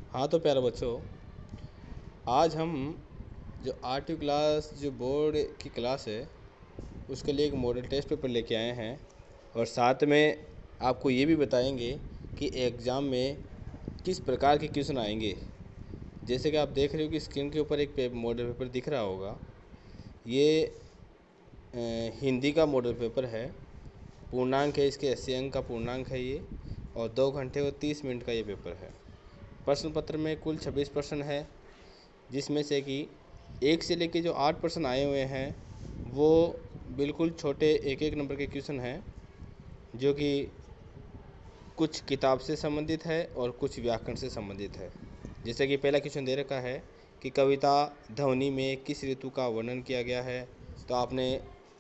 हाँ तो प्यारे बच्चों, आज हम जो 8वीं क्लास जो बोर्ड की क्लास है उसके लिए एक मॉडल टेस्ट पेपर लेके आए हैं और साथ में आपको ये भी बताएंगे कि एग्ज़ाम में किस प्रकार के क्वेश्चन आएंगे। जैसे कि आप देख रहे हो कि स्क्रीन के ऊपर एक मॉडल पेपर दिख रहा होगा। ये हिंदी का मॉडल पेपर है। पूर्णांक है इसके 80 अंक का पूर्णांक है ये, और 2 घंटे और 30 मिनट का ये पेपर है। प्रश्न पत्र में कुल 26 प्रश्न है, जिसमें से कि 1 से लेके जो 8 प्रश्न आए हुए हैं वो बिल्कुल छोटे एक एक नंबर के क्वेश्चन हैं, जो कि कुछ किताब से संबंधित है और कुछ व्याकरण से संबंधित है। जैसे कि पहला क्वेश्चन दे रखा है कि कविता ध्वनि में किस ऋतु का वर्णन किया गया है। तो आपने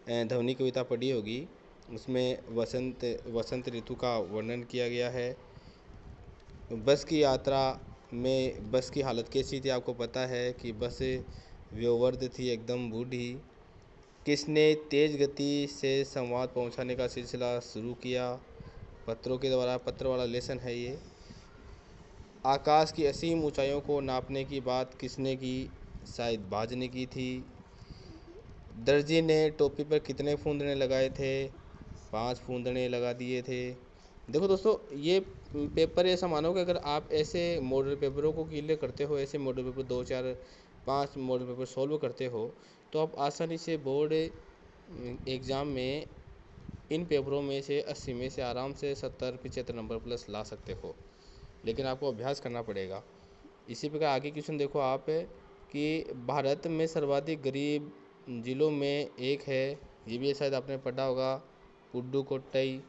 ध्वनि कविता पढ़ी होगी, उसमें वसंत ऋतु का वर्णन किया गया है। बस की यात्रा में बस की हालत कैसी थी, आपको पता है कि बस व्यववर्ध थी, एकदम बूढ़ी। किसने तेज़ गति से संवाद पहुंचाने का सिलसिला शुरू किया। पत्रों के द्वारा, पत्र वाला लेसन है ये। आकाश की असीम ऊंचाइयों को नापने की बात किसने की, शायद बाज ने की थी। दर्जी ने टोपी पर कितने फूंदने लगाए थे, 5 फूंदने लगा दिए थे। देखो दोस्तों, ये पेपर ऐसा मानो कि अगर आप ऐसे मॉडल पेपरों को क्लियर करते हो, ऐसे model paper 2 4 5 model paper solve करते हो, तो आप आसानी से बोर्ड एग्ज़ाम में इन पेपरों में से 80 में से आराम से 70-75 नंबर प्लस ला सकते हो। लेकिन आपको अभ्यास करना पड़ेगा। इसी प्रकार आगे क्वेश्चन देखो आप, कि भारत में सर्वाधिक गरीब जिलों में एक है, ये भी शायद आपने पढ़ा होगा, पुडुकोट्टई।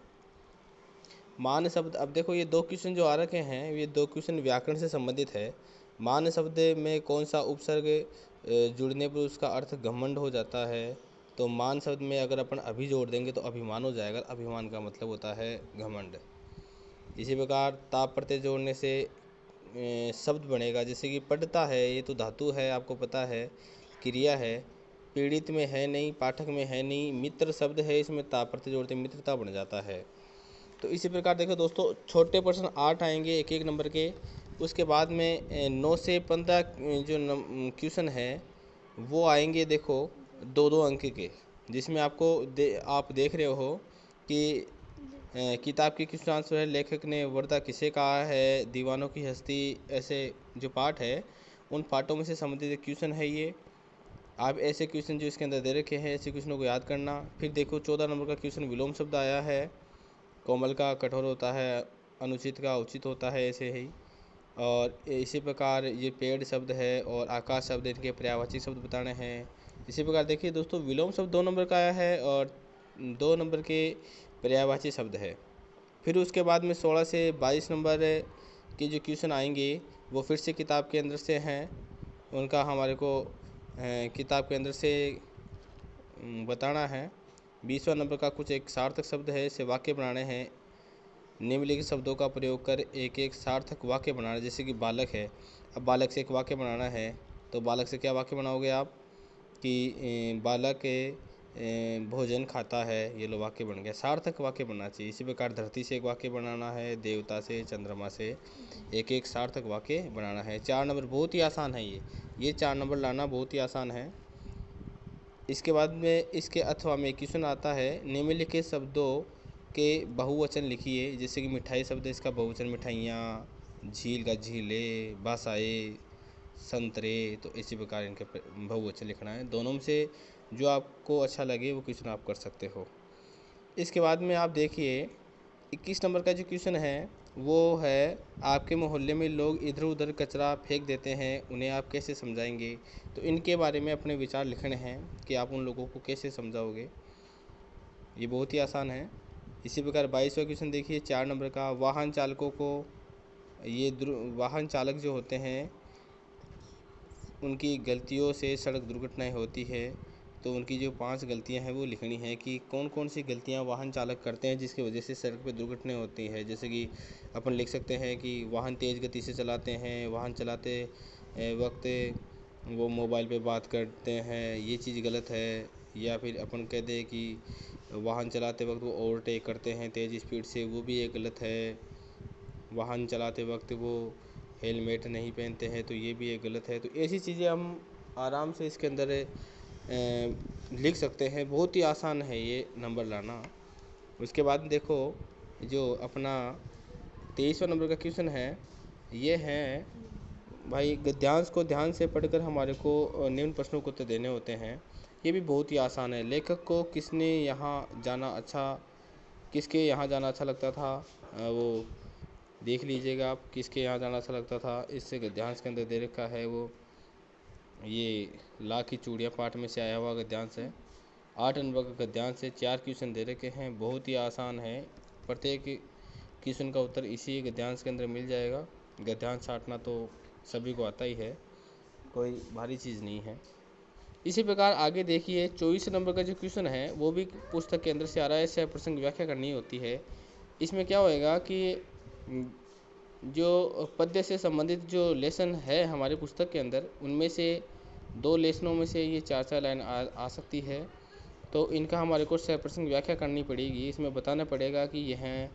मान शब्द, अब देखो ये 2 क्वेश्चन जो आ रखे हैं, ये 2 क्वेश्चन व्याकरण से संबंधित है। मान शब्द में कौन सा उपसर्ग जुड़ने पर उसका अर्थ घमंड हो जाता है। तो मान शब्द में अगर अपन अभी जोड़ देंगे तो अभिमान हो जाएगा। अभिमान का मतलब होता है घमंड। इसी प्रकार ताप प्रत्यय जोड़ने से शब्द बनेगा, जैसे कि पढ़ता है, ये तो धातु है, आपको पता है, क्रिया है। पीड़ित में है नहीं, पाठक में है नहीं, मित्र शब्द है, इसमें ताप प्रत्यय जोड़ते मित्रता बन जाता है। तो इसी प्रकार देखो दोस्तों, छोटे प्रश्न 8 आएंगे एक एक नंबर के। उसके बाद में 9 से 15 जो क्वेश्चन है वो आएंगे, देखो 2-2 अंक के, जिसमें आप देख रहे हो कि किताब की क्वेश्चन आंसर है, लेखक ने वर्दा किसे कहा है, दीवानों की हस्ती, ऐसे जो पाठ है उन पाठों में से संबंधित क्वेश्चन है ये। आप ऐसे क्वेश्चन जो इसके अंदर दे रखे हैं, ऐसे क्वेश्चनों को याद करना। फिर देखो 14 नंबर का क्वेश्चन विलोम शब्द आया है। कोमल का कठोर होता है, अनुचित का उचित होता है, ऐसे ही। और इसी प्रकार ये पेड़ शब्द है और आकाश शब्द, इनके पर्यायवाची शब्द बताने हैं। इसी प्रकार देखिए दोस्तों, विलोम शब्द 2 नंबर का आया है और 2 नंबर के पर्यायवाची शब्द है। फिर उसके बाद में 16 से 22 नंबर के जो क्वेश्चन आएंगे वो फिर से किताब के अंदर से हैं। उनका हमारे को किताब के अंदर से बताना है। 20वां नंबर का कुछ एक सार्थक शब्द है, इसे वाक्य बनाने हैं। निम्नलिखित शब्दों का प्रयोग कर एक एक सार्थक वाक्य बनाना। जैसे कि बालक है, अब बालक से एक वाक्य बनाना है, तो बालक से क्या वाक्य बनाओगे आप, कि बालक भोजन खाता है, ये लो वाक्य बन गया। सार्थक वाक्य बनना चाहिए। इसी प्रकार धरती से एक वाक्य बनाना है, देवता से, चंद्रमा से एक एक सार्थक वाक्य बनाना है। 4 नंबर बहुत ही आसान है ये 4 नंबर लाना बहुत ही आसान है। इसके बाद में इसके अथवा में क्वेश्चन आता है, निम्नलिखित शब्दों के बहुवचन लिखिए। जैसे कि मिठाई शब्द है, इसका बहुवचन मिठाइयाँ, झील का झीले, भाषाएँ, संतरे। तो इसी प्रकार इनके बहुवचन लिखना है। दोनों में से जो आपको अच्छा लगे वो क्वेश्चन आप कर सकते हो। इसके बाद में आप देखिए 21 नंबर का जो क्वेश्चन है वो है, आपके मोहल्ले में लोग इधर उधर कचरा फेंक देते हैं, उन्हें आप कैसे समझाएंगे। तो इनके बारे में अपने विचार लिखने हैं कि आप उन लोगों को कैसे समझाओगे। ये बहुत ही आसान है। इसी प्रकार 22वां क्वेश्चन देखिए 4 नंबर का, वाहन चालकों को, ये वाहन चालक जो होते हैं उनकी गलतियों से सड़क दुर्घटनाएं होती है। तो उनकी जो 5 गलतियां हैं वो लिखनी है कि कौन कौन सी गलतियां वाहन चालक करते हैं जिसकी वजह से सड़क पर दुर्घटनाएं होती है। जैसे कि अपन लिख सकते हैं कि वाहन तेज़ गति से चलाते हैं, वाहन चलाते वक्त वो मोबाइल पे बात करते हैं, ये चीज़ गलत है। या फिर अपन कह दें कि वाहन चलाते वक्त वो ओवरटेक करते हैं तेज़ स्पीड से, वो भी एक गलत है। वाहन चलाते वक्त वो हेलमेट नहीं पहनते हैं तो ये भी एक गलत है। तो ऐसी चीज़ें हम आराम से इसके अंदर लिख सकते हैं। बहुत ही आसान है ये नंबर लाना। उसके बाद देखो जो अपना 23वां नंबर का क्वेश्चन है, ये है भाई गद्यांश को ध्यान से पढ़कर हमारे को निम्न प्रश्नों को उत्तर देने होते हैं। ये भी बहुत ही आसान है। लेखक को किसके यहाँ जाना अच्छा लगता था, वो देख लीजिएगा आप, किसके यहाँ जाना अच्छा लगता था। इससे गद्यांश के अंदर दे रखा है वो ये ला की चूड़ियाँ पाठ में से आया हुआ गद्यांश है। 8 नंबर का गद्यांश है। 4 क्वेश्चन दे रखे हैं, बहुत ही आसान है। प्रत्येक क्वेश्चन का उत्तर इसी गद्यांश के अंदर मिल जाएगा। गद्यांश छाँटना तो सभी को आता ही है, कोई भारी चीज़ नहीं है। इसी प्रकार आगे देखिए 24 नंबर का जो क्वेश्चन है वो भी पुस्तक के अंदर से आ रहा है। सह प्रसंग व्याख्या करनी होती है। इसमें क्या होएगा कि जो पद्य से संबंधित जो लेसन है हमारे पुस्तक के अंदर, उनमें से 2 लेसनों में से ये 4-4 लाइन आ सकती है। तो इनका हमारे को सह प्रसंग व्याख्या करनी पड़ेगी। इसमें बताना पड़ेगा कि यह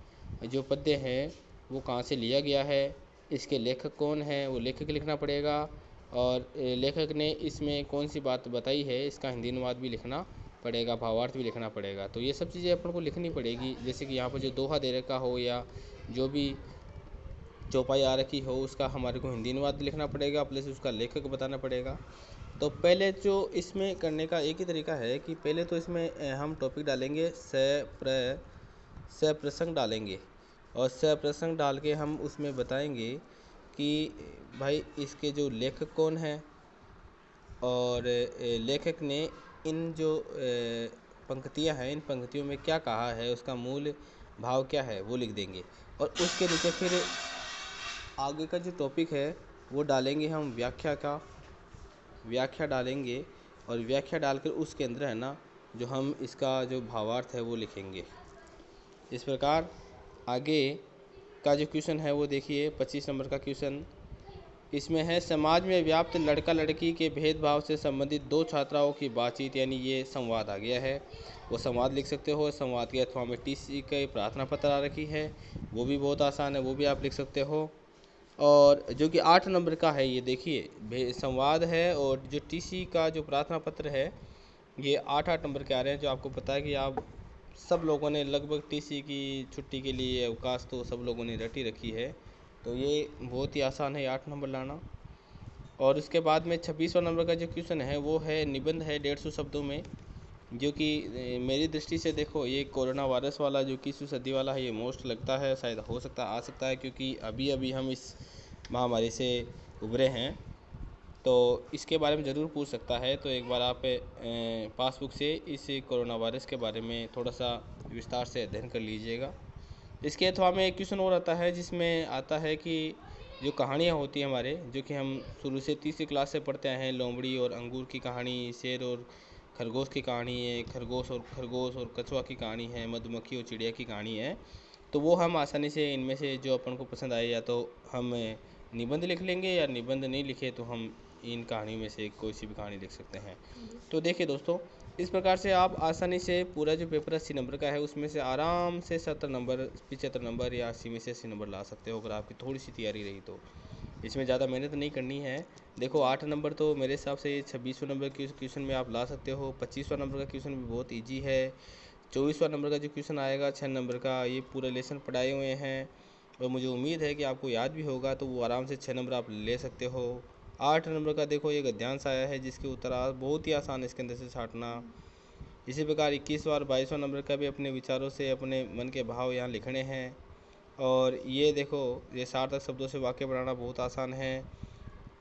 जो पद्य है वो कहाँ से लिया गया है, इसके लेखक कौन है, वो लेखक लिखना पड़ेगा, और लेखक ने इसमें कौन सी बात बताई है इसका हिंदी अनुवाद भी लिखना पड़ेगा, भावार्थ भी लिखना पड़ेगा। तो ये सब चीज़ें अपन को लिखनी पड़ेगी। जैसे कि यहाँ पर जो दोहा दे रखा हो या जो भी चौपाई आ रखी हो उसका हमारे को हिंदी अनुवाद लिखना पड़ेगा, प्लस उसका लेखक बताना पड़ेगा। तो पहले जो इसमें करने का एक ही तरीका है कि पहले तो इसमें हम टॉपिक डालेंगे, सप्रसंग डालेंगे, और सप्रसंग डाल के हम उसमें बताएंगे कि भाई इसके जो लेखक कौन है, और लेखक ने इन जो पंक्तियां हैं इन पंक्तियों में क्या कहा है, उसका मूल भाव क्या है वो लिख देंगे। और उसके नीचे फिर आगे का जो टॉपिक है वो डालेंगे हम व्याख्या डालेंगे, और व्याख्या डालकर उसके अंदर है ना जो हम इसका जो भावार्थ है वो लिखेंगे। इस प्रकार आगे का जो क्वेश्चन है वो देखिए 25 नंबर का क्वेश्चन। इसमें है समाज में व्याप्त लड़का लड़की के भेदभाव से संबंधित 2 छात्राओं की बातचीत, यानी ये संवाद आ गया है। वो संवाद लिख सकते हो। संवाद के अथवा में टीसी की प्रार्थना पत्र आ रखी है, वो भी बहुत आसान है, वो भी आप लिख सकते हो। और जो कि 8 नंबर का है, ये देखिए संवाद है, और जो टीसी का जो प्रार्थना पत्र है ये 8-8 नंबर के आ रहे हैं। जो आपको पता है कि आप सब लोगों ने लगभग टीसी की छुट्टी के लिए अवकाश तो सब लोगों ने रटी रखी है। तो ये बहुत ही आसान है 8 नंबर लाना। और उसके बाद में 26वां नंबर का जो क्वेश्चन है वो है निबंध है 150 शब्दों में, जो कि मेरी दृष्टि से देखो ये कोरोना वायरस वाला जो 21वीं सदी वाला है ये मोस्ट लगता है, शायद हो सकता आ सकता है, क्योंकि अभी अभी हम इस महामारी से उभरे हैं। तो इसके बारे में ज़रूर पूछ सकता है। तो एक बार आप पासबुक से इस कोरोना वायरस के बारे में थोड़ा सा विस्तार से अध्ययन कर लीजिएगा। इसके अथवा में एक क्वेश्चन और आता है जिसमें आता है कि जो कहानियाँ होती हैं हमारे, जो कि हम शुरू से 3री क्लास से पढ़ते हैं, लोमड़ी और अंगूर की कहानी, शेर और खरगोश की कहानी है, खरगोश और कछुआ की कहानी है, मधुमक्खी और चिड़िया की कहानी है। तो वो हम आसानी से इनमें से जो अपन को पसंद आए या तो हम निबंध लिख लेंगे, या निबंध नहीं लिखे तो हम इन कहानियों में से कोई सी भी कहानी लिख सकते हैं। तो देखिए दोस्तों, इस प्रकार से आप आसानी से पूरा जो पेपर 80 नंबर का है उसमें से आराम से 70 नंबर, 75 नंबर या 80 में से 80 नंबर ला सकते हो, अगर आपकी थोड़ी सी तैयारी रही तो। इसमें ज़्यादा मेहनत नहीं करनी है। देखो 8 नंबर तो मेरे हिसाब से 26वां नंबर के क्वेश्चन में आप ला सकते हो। 25वां नंबर का क्वेश्चन भी बहुत ईजी है। 24वां नंबर का जो क्वेश्चन आएगा 6 नंबर का, ये पूरे लेसन पढ़ाए हुए हैं, और मुझे उम्मीद है कि आपको याद भी होगा, तो वो आराम से 6 नंबर आप ले सकते हो। 8 नंबर का देखो ये गद्यांश आया है जिसके उत्तर बहुत ही आसान है इसके अंदर से छाँटना। इसी प्रकार 21वां और 22वां नंबर का भी अपने विचारों से अपने मन के भाव यहाँ लिखने हैं। और ये देखो ये सार्थक शब्दों से वाक्य बनाना बहुत आसान है।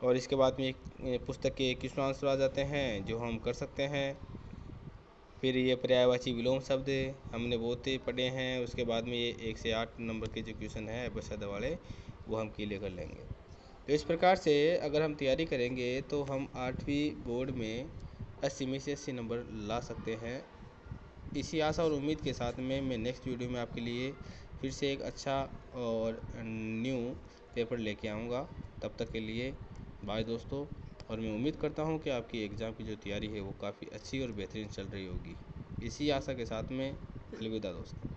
और इसके बाद में एक पुस्तक के क्वेश्चन आंसर आ जाते हैं जो हम कर सकते हैं। फिर ये पर्यायवाची विलोम शब्द हमने बहुत ही पढ़े हैं। उसके बाद में ये 1 से 8 नंबर के जो क्वेश्चन है बशद वाले, वो हम क्लियर कर लेंगे। तो इस प्रकार से अगर हम तैयारी करेंगे तो हम 8वीं बोर्ड में 80 में से 80 नंबर ला सकते हैं। इसी आशा और उम्मीद के साथ में मैं नेक्स्ट वीडियो में आपके लिए फिर से एक अच्छा और न्यू पेपर लेके आऊँगा। तब तक के लिए बाय दोस्तों, और मैं उम्मीद करता हूँ कि आपकी एग्ज़ाम की जो तैयारी है वो काफ़ी अच्छी और बेहतरीन चल रही होगी। इसी आशा के साथ में अलविदा दोस्तों।